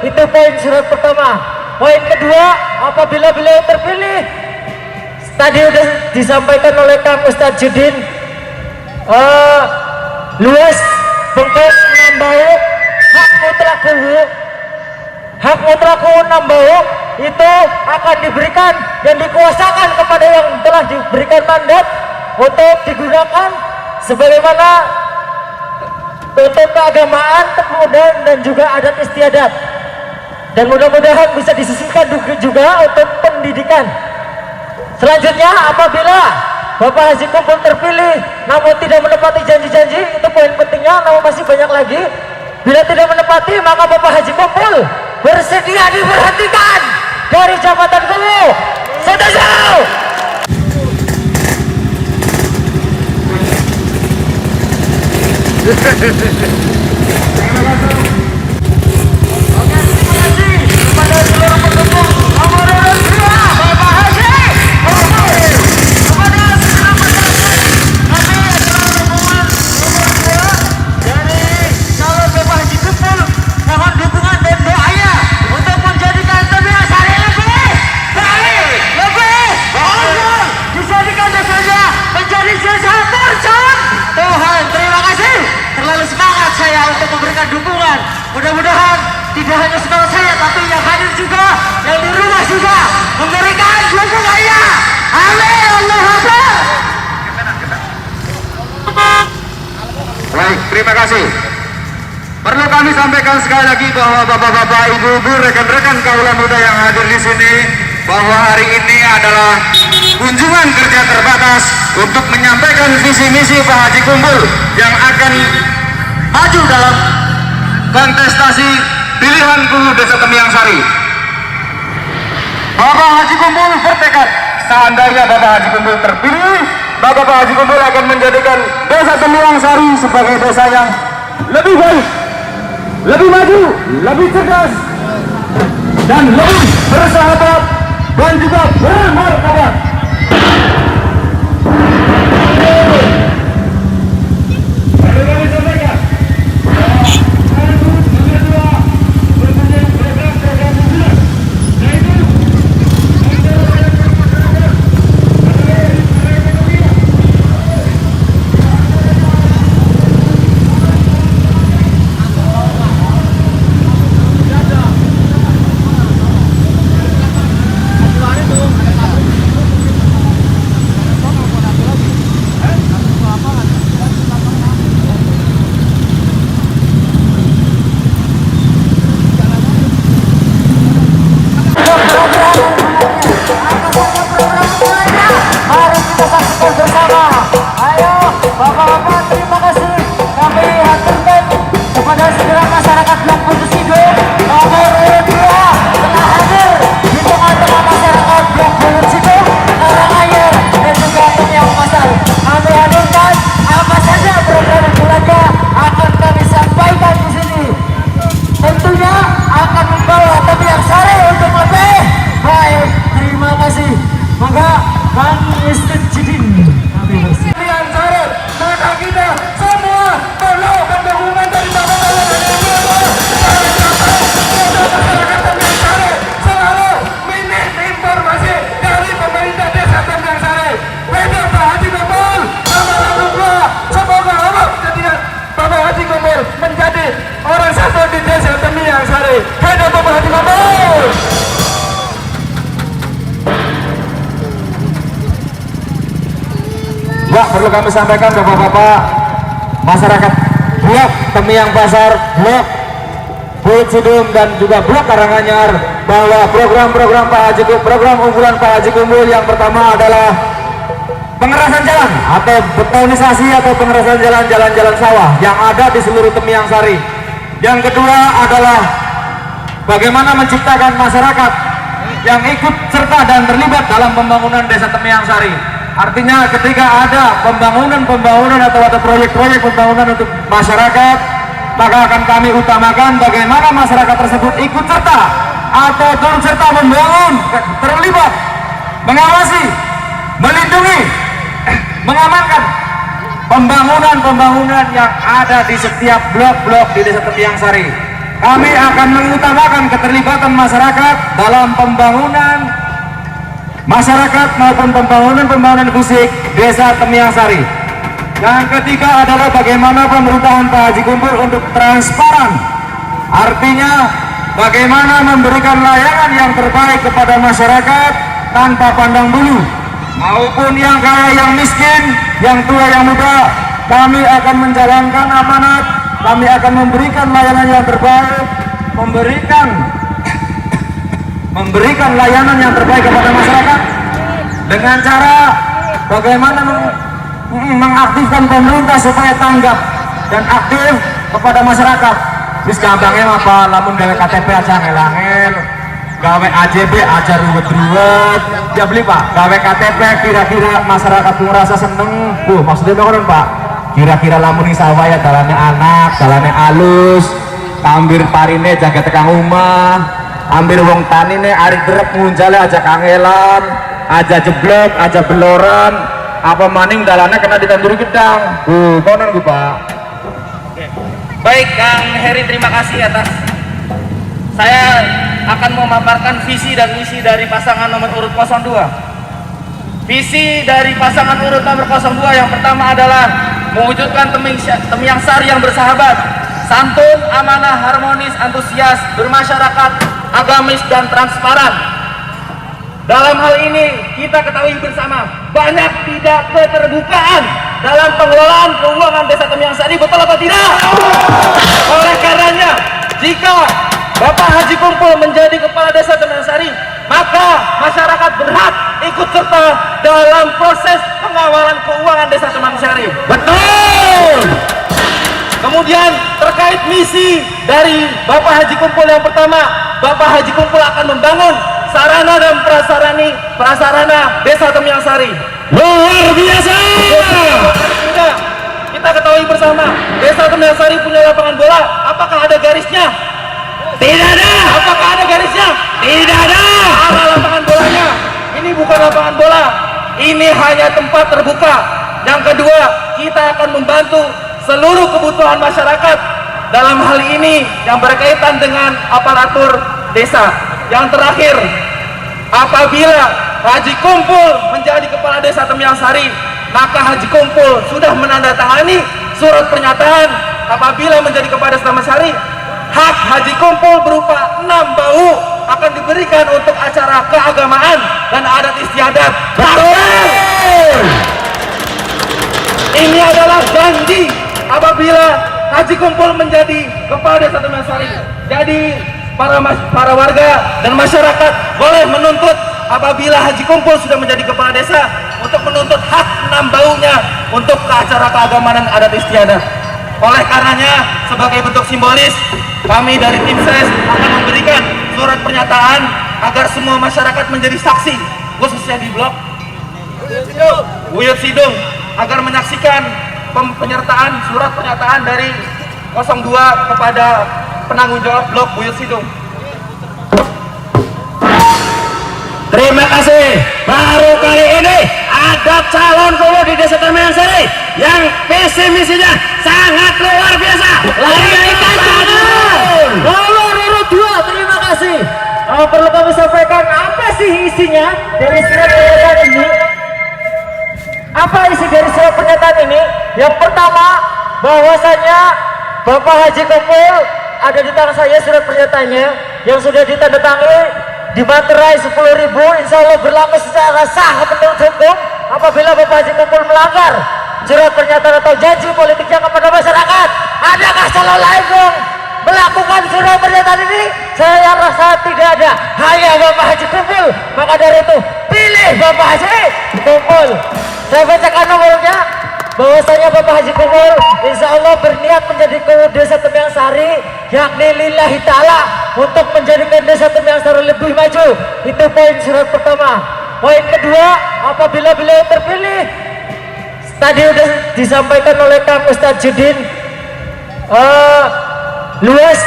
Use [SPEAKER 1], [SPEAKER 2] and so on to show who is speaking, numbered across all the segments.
[SPEAKER 1] Itu poin syarat pertama. Poin kedua, apabila beliau terpilih, tadi sudah disampaikan oleh Kang Ustadz Judin, luas bengkok nambau hak mutlak nambau itu akan diberikan dan dikuasakan kepada yang telah diberikan mandat untuk digunakan sebagaimana untuk keagamaan, kemudian dan juga adat istiadat, dan mudah-mudahan bisa disisihkan juga untuk pendidikan. Selanjutnya, apabila Bapak Haji Kumpul terpilih namun tidak menepati janji-janji, itu poin pentingnya, namun masih banyak lagi. Bila tidak menepati, maka Bapak Haji Kumpul bersedia diberhentikan dari jabatan guru. Setuju? Mudah-mudahan tidak hanya semangat saya, tapi yang hadir juga, yang di rumah juga memberikan dukungannya. Amin. Allah Akbar.
[SPEAKER 2] Baik, terima kasih. Perlu kami sampaikan sekali lagi bahwa bapak-bapak, ibu-ibu, rekan-rekan kaula muda yang hadir di sini, bahwa hari ini adalah kunjungan kerja terbatas untuk menyampaikan visi misi Pak Haji Kumpul yang akan maju dalam kontestasi pilihan guru Desa Temiang Sari. Bapak Haji Kumpul bertekad, seandainya Bapak Haji Kumpul terpilih, Bapak Haji Kumpul akan menjadikan Desa Temiang Sari sebagai desa yang lebih baik, lebih maju, lebih cerdas, dan lebih bersahabat, dan juga bermartabat. Perlu kami sampaikan bapak-bapak, masyarakat blok Temiang Pasar, blok Bukit Sidum, dan juga blok Karanganyar, bahwa program-program Pak Haji Kumpul, program unggulan Pak Haji Kumpul yang pertama adalah pengerasan jalan atau betonisasi atau pengerasan jalan-jalan sawah yang ada di seluruh Temiang Sari. Yang kedua adalah bagaimana menciptakan masyarakat yang ikut serta dan terlibat dalam pembangunan Desa Temiang Sari. Artinya ketika ada pembangunan atau ada proyek-proyek pembangunan untuk masyarakat, maka akan kami utamakan bagaimana masyarakat tersebut ikut serta atau turut serta membangun, terlibat, mengawasi, melindungi, mengamankan pembangunan yang ada di setiap blok-blok di Desa Temiang Sari. kami akan mengutamakan keterlibatan masyarakat dalam pembangunan masyarakat maupun pembangunan fisik Desa Temiang Sari. Yang ketiga adalah bagaimana pemerintahan Pak Haji Kumpul untuk transparan, artinya bagaimana memberikan layanan yang terbaik kepada masyarakat tanpa pandang bulu, maupun yang kaya, yang miskin, yang tua, yang muda. Kami akan menjalankan amanat, kami akan memberikan layanan yang terbaik, memberikan layanan yang terbaik kepada masyarakat dengan cara bagaimana mengaktifkan pemerintah supaya tanggap dan aktif kepada masyarakat. Terus gampangnya apa? Lamun gawe KTP aja ngelangin, gawe AJB aja ruwet-ruwet. Ya beli Pak, gawe KTP kira-kira masyarakat merasa seneng. Maksudnya kan Pak, kira-kira lamun sawah ya dalannya anak, dalannya alus, ambir parine jaga tekan rumah, ambir wong tanine ari derep ngunjale aja kangelan, aja jeblok, aja beloran, apa maning dalannya kena ditanduri gedang. Konon gue Pak.
[SPEAKER 3] Baik Kang Heri, terima kasih atas. Saya akan memaparkan visi dan misi dari pasangan nomor urut 02. Visi dari pasangan urut nomor 02 yang pertama adalah mewujudkan Temiang Sari yang bersahabat, santun, amanah, harmonis, antusias, bermasyarakat, agamis, dan transparan. Dalam hal ini kita ketahui bersama banyak tidak keterbukaan dalam pengelolaan keuangan Desa Temiang Sari, betul atau tidak? Oleh karenanya, jika Bapak Haji Kumpul menjadi kepala Desa Temiang Sari, maka masyarakat berhak ikut serta dalam proses pengawalan keuangan Desa Temiang Sari. Betul. Kemudian terkait misi dari Bapak Haji Kumpul yang pertama, Bapak Haji Kumpul akan membangun sarana dan prasarana Desa Temiang Sari. Luar biasa. Kita ketahui bersama, Desa Temiang Sari punya lapangan bola. Apakah ada garisnya? Tidak ada. Apakah ada garisnya? Tidak ada. Arah lapangan bolanya. Ini bukan lapangan bola. Ini hanya tempat terbuka. Yang kedua, kita akan membantu seluruh kebutuhan masyarakat dalam hal ini yang berkaitan dengan aparatur desa. Yang terakhir, apabila Haji Kumpul menjadi kepala Desa Temiang Sari, maka Haji Kumpul sudah menandatangani surat pernyataan apabila menjadi kepala Desa Temiang Sari, hak Haji Kumpul berupa 6 bau akan diberikan untuk acara keagamaan dan adat istiadat. Ini adalah janji apabila Haji Kumpul menjadi kepala Desa Temiang Sari. Jadi para warga dan masyarakat boleh menuntut apabila Haji Kumpul sudah menjadi kepala desa untuk menuntut hak 6 baunya untuk ke acara keagamaan dan adat istiadat. Oleh karenanya, sebagai bentuk simbolis, kami dari tim SES akan memberikan surat pernyataan agar semua masyarakat menjadi saksi, khususnya di blok Buyut Sidung, agar menyaksikan penyertaan surat pernyataan dari 02 kepada penanggung jawab blok Buyut Sidung. Terima kasih. Baru kali ini ada calon guru di Desa Temiang Sari yang visi misinya sangat luar biasa.
[SPEAKER 1] Nomor urut 2, terima kasih. Perlu kami sampaikan apa sih isinya dari surat pernyataan ini? Apa isi dari surat pernyataan ini? Yang pertama, bahwasanya Bapak Haji Kumpul, ada di tangan saya surat pernyataannya yang sudah ditandatangani, dimaterai 10.000, insya Allah berlaku secara sah menurut hukum. Apabila Bapak Haji Kumpul melanggar surat pernyataan atau janji politiknya kepada masyarakat, adakah salah lain dong melakukan surat pernyataan ini? Saya rasa tidak ada, hanya Bapak Haji Kumpul. Maka dari itu pilih Bapak Haji Kumpul. Saya bacakan nomornya, bahwasanya Bapak Haji Kumpul insya Allah berniat menjadi guru Desa Temiang Sari, yakni lillahi ta'ala, untuk menjadikan Desa Temiang Sari lebih maju. Itu poin surat pertama. Poin kedua, apabila beliau terpilih, tadi sudah disampaikan oleh Kang Ustadz Judin, luas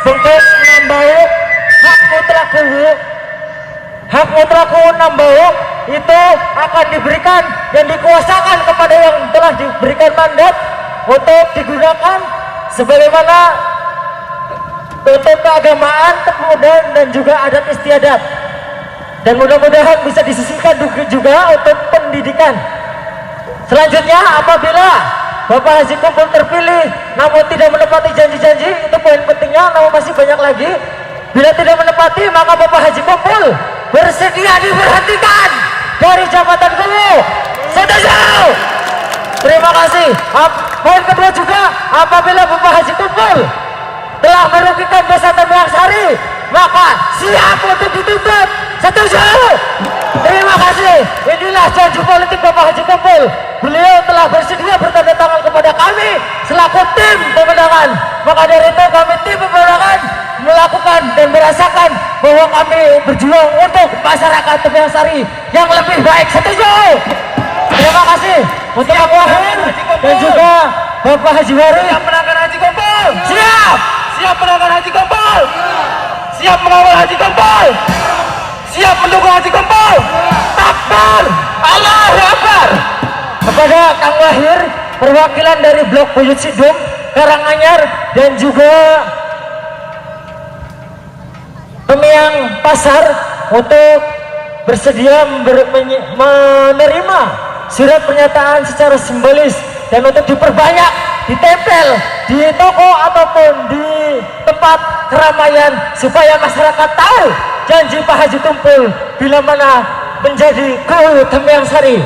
[SPEAKER 1] bentuk nambau hak mutlak 6 bau itu akan diberikan dan dikuasakan kepada yang telah diberikan mandat untuk digunakan sebagaimana untuk keagamaan, kemudian dan juga adat istiadat. Dan mudah-mudahan bisa disisihkan juga untuk pendidikan. Selanjutnya, apabila Bapak Haji Kumpul terpilih namun tidak menepati janji-janji, itu poin pentingnya, namun masih banyak lagi. Bila tidak menepati, maka Bapak Haji Kumpul bersedia diberhentikan dari jabatan guru. Setuju? Terima kasih. Poin kedua juga, apabila Bapak Haji Kumpul telah merugikan desa Tembiang Sari, maka siap untuk dituntut. Setuju? Terima kasih. Inilah janji politik Bapak Haji Kumpul. Beliau telah bersedia bertanda tangan kepada kami selaku tim pemenangan. Maka dari itu kami tim pemenangan melakukan dan merasakan bahwa kami berjuang untuk masyarakat Tembiang Sari yang lebih baik. Setuju? Terima kasih untuk Pak Wahid dan juga Bapak Haji Wari.
[SPEAKER 3] Siap menangkan Haji Kumpul.
[SPEAKER 1] Siap.
[SPEAKER 3] Siap menangkan Haji Kumpul. Siap mengawal Haji Kumpul. Siap mendukung Haji Kumpul. Takbir. Allahu Akbar.
[SPEAKER 1] Kepada Kang Wahir, perwakilan dari Blok Buyut Sidum, Karanganyar, dan juga Tembiang Pasar untuk bersedia menerima surat pernyataan secara simbolis dan untuk diperbanyak, ditempel di toko ataupun di tempat keramaian supaya masyarakat tahu janji Pak Haji Kumpul bila mana menjadi guru Tembiang Sari.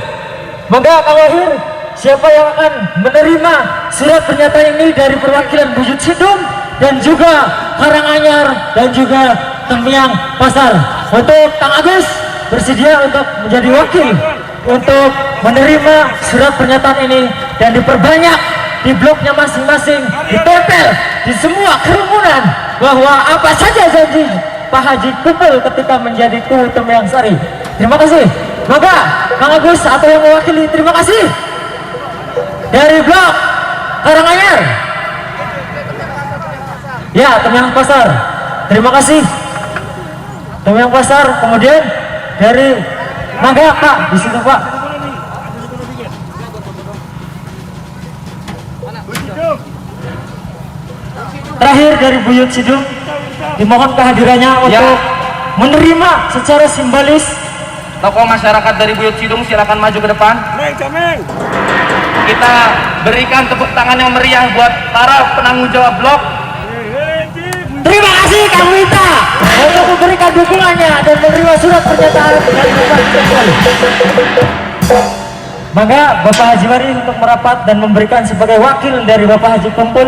[SPEAKER 1] Maka Kang Wahir, siapa yang akan menerima surat pernyataan ini dari perwakilan Buyut Sidum dan juga Karanganyar dan juga Tembiang Pasar? Untuk Kang Agus bersedia untuk menjadi wakil untuk menerima surat pernyataan ini dan diperbanyak di bloknya masing-masing, ditempel di semua kerumunan bahwa apa saja janji Pak Haji Kumpul ketika menjadi guru Tembiang Sari. Terima kasih. Maka Kang Agus atau yang mewakili, terima kasih. Dari blok Karanganyar, ya Tembiang Pasar, terima kasih Tembiang Pasar. Kemudian dari Mangga Pak, di situ Pak. Terakhir dari Buyut Sidum, dimohon kehadirannya untuk menerima secara simbolis.
[SPEAKER 3] Tokoh masyarakat dari Buyut Sidung silakan maju ke depan. Kita berikan tepuk tangan yang meriah buat para penanggung jawab blok.
[SPEAKER 1] Terima kasih Kang Wita untuk memberikan dukungannya dan menerima surat pernyataan dari Bapak Haji Kumpul. Maka Bapak Haji Wari untuk merapat dan memberikan sebagai wakil dari Bapak Haji Kumpul,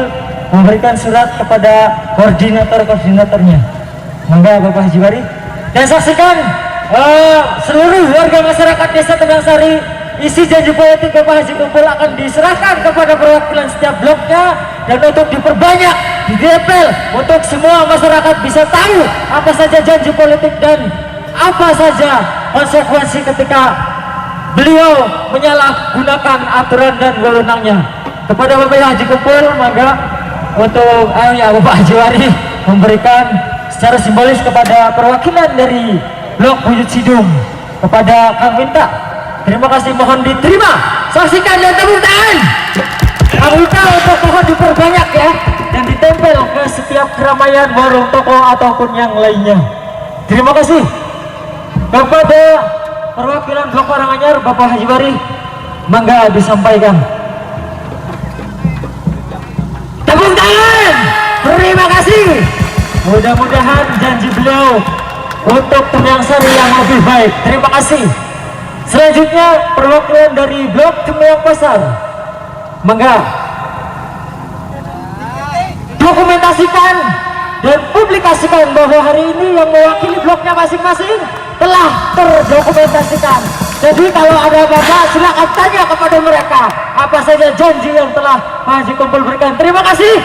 [SPEAKER 1] memberikan surat kepada koordinatornya. Maka Bapak Haji Wari, dan saksikan seluruh warga masyarakat Desa Tembiang Sari, isi janji politik Bapak Haji Kumpul akan diserahkan kepada perwakilan setiap bloknya dan untuk diperbanyak, ditempel untuk semua masyarakat bisa tahu apa saja janji politik dan apa saja konsekuensi ketika beliau menyalahgunakan aturan dan wewenangnya. Kepada Bapak Haji Kumpul, maka untuk Bapak Haji Wari memberikan secara simbolis kepada perwakilan dari Blok Buyut Sidum kepada Kang Winta. Terima kasih, mohon diterima. Saksikan dan tepuk tangan. Kang Winta untuk mohon diperbanyak ya dan ditempel ke setiap keramaian, warung, toko ataupun yang lainnya. Terima kasih. Kepada perwakilan Blok Karanganyar, Bapak Haji Wari, mangga disampaikan. Tepuk tangan. Terima kasih. Mudah-mudahan janji beliau untuk Tembiang Sari yang lebih baik. Terima kasih. Selanjutnya perwakilan dari Blok Tembiang Pasar, mangga dokumentasikan dan publikasikan bahwa hari ini yang mewakili bloknya masing-masing telah terdokumentasikan. Jadi kalau ada apa-apa silakan tanya kepada mereka apa saja janji yang telah Pak Haji Kumpul berikan. Terima kasih.